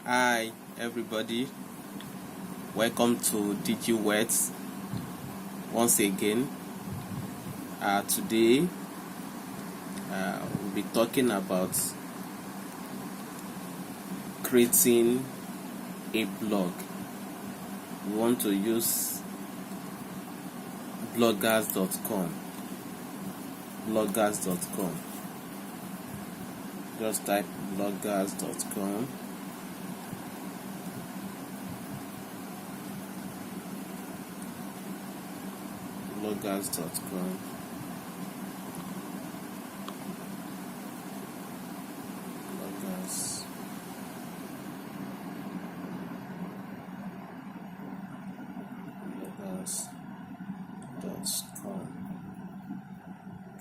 Hi everybody, welcome to DigiWords once again. Today we'll be talking about creating a blog. We want to use bloggers.com. Just type bloggers.com. bloggers.com. bloggers bloggers.com.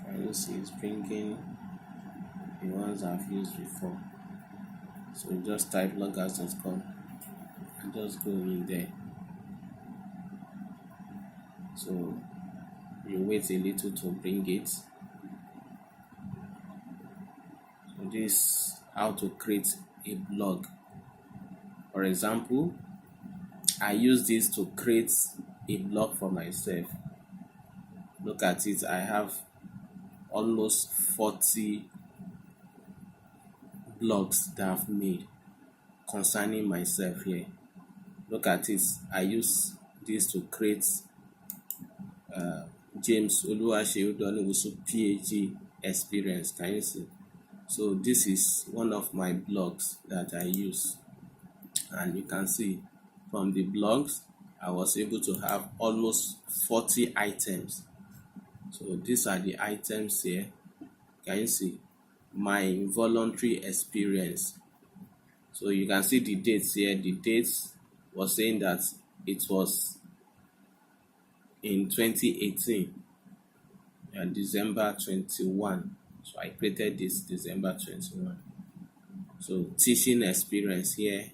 Can you see it's bringing the ones I've used before? So you just type bloggers.com and just go in there. So you wait a little to bring it. So this how to create a blog. For example, I use this to create a blog for myself. Look at it, I have almost 40 blogs that I've made concerning myself here. Look at it, I use this to create James Oluwaseudoniwusu PhD experience. Can you see? So this is one of my blogs that I use, and you can see from the blogs I was able to have almost 40 items. So these are the items here. Can you see? My voluntary experience. So you can see the dates here. The dates was saying that it was in 2018, December 21. So I created this December 21. So teaching experience here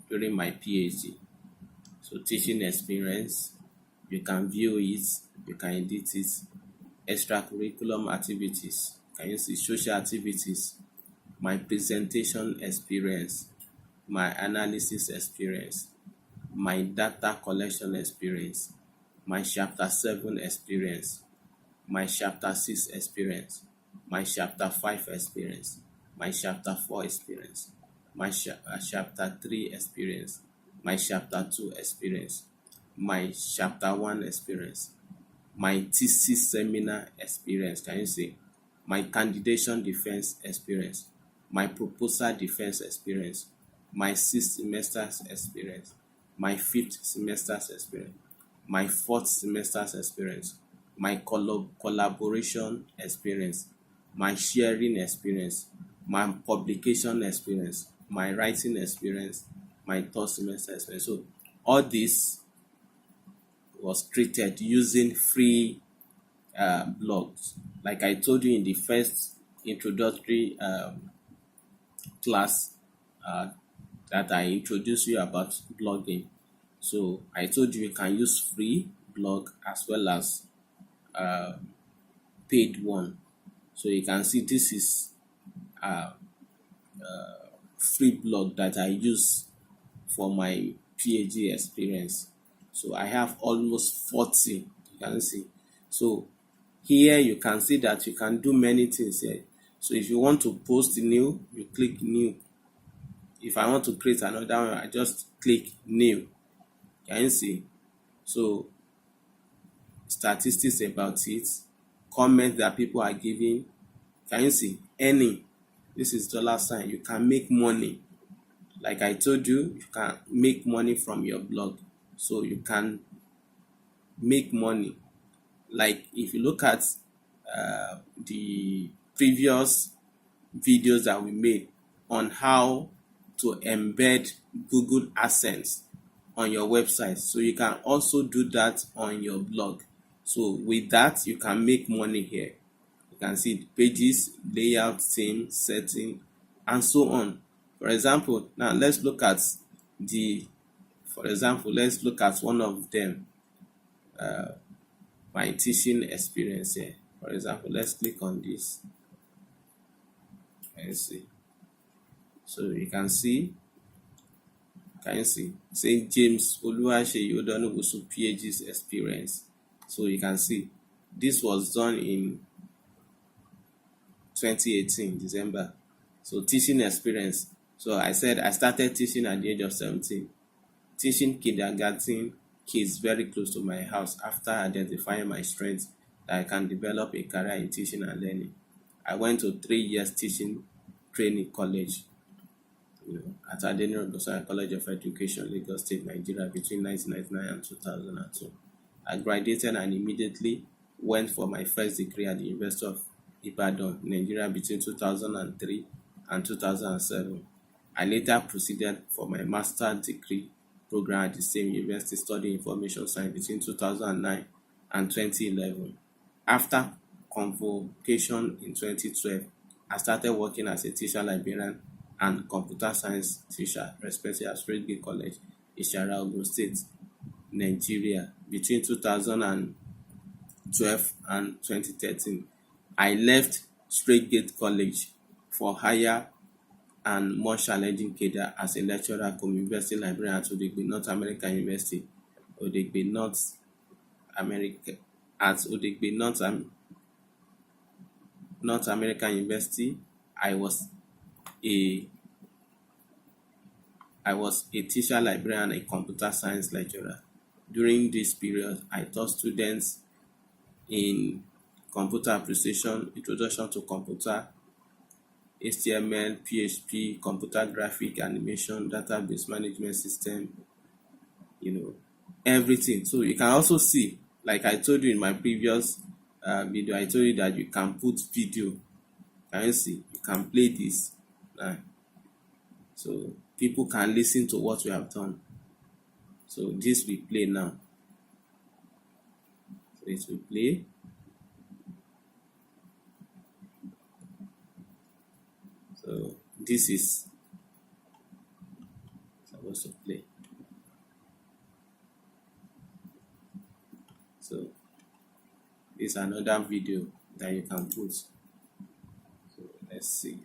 during my PhD. So teaching experience, you can view it, you can edit it. Extracurriculum activities, can you see? Social activities, my presentation experience, my analysis experience, my data collection experience, my chapter 7 experience, my chapter 6 experience, my chapter 5 experience, my chapter 4 experience, my chapter 3 experience, my chapter 2 experience, my chapter 1 experience, my thesis seminar experience. Can you see? My candidation defense experience, my proposal defense experience, my 6th semester's experience, my 5th semester's experience, my 4th semester's experience, my collaboration experience, my sharing experience, my publication experience, my writing experience, my 3rd semester experience. So all this was created using free blogs. Like I told you in the first introductory class that I introduced you about blogging. So I told you can use free blog as well as paid one. So you can see this is a free blog that I use for my PhD experience. So I have almost 40, you can see. So here you can see that you can do many things here. So if you want to post new, you click new. If I want to create another one, I just click new. Can you see? So statistics about it, comments that people are giving. Can you see? Earning. This is $sign. You can make money. Like I told you, you can make money from your blog. So you can make money. Like if you look at the previous videos that we made on how to embed Google AdSense on your website, so you can also do that on your blog. So with that, you can make money here. You can see the pages, layout, theme, setting, and so on. For example, now let's look at let's look at one of them, my teaching experience here. For example, let's click on this and see. So you can see Can you see? St. James Oluwaseyi Odonubusu PhD's experience. So you can see this was done in 2018 December. So teaching experience. So I said I started teaching at the age of 17, teaching kindergarten kids very close to my house after identifying my strengths that I can develop a career in teaching and learning. I went to 3 years teaching training college, at Adeniran Gosaya College of Education, Lagos State, Nigeria, between 1999 and 2002. I graduated and immediately went for my first degree at the University of Ibadan, Nigeria, between 2003 and 2007. I later proceeded for my master's degree program at the same university, studying information science between 2009 and 2011. After convocation in 2012, I started working as a teacher librarian and computer science teacher, respectively at Stratgate College, Ishara, Ogun State, Nigeria, between 2012 and 2013. I left Stratgate College for higher and more challenging career as a lecturer at University Librarian at Odegbe North American University, Odegbe North America, at Odegbe North American University. I was a teacher librarian and a computer science lecturer. During this period, I taught students in computer appreciation, introduction to computer, HTML, PHP, computer graphic animation, database management system, everything. So you can also see, like I told you in my previous video, I told you that you can put video. Can you see? You can play this. So people can listen to what we have done. So this we play now. So it will play. So this is supposed to play. So this is another video that you can put. So let's see.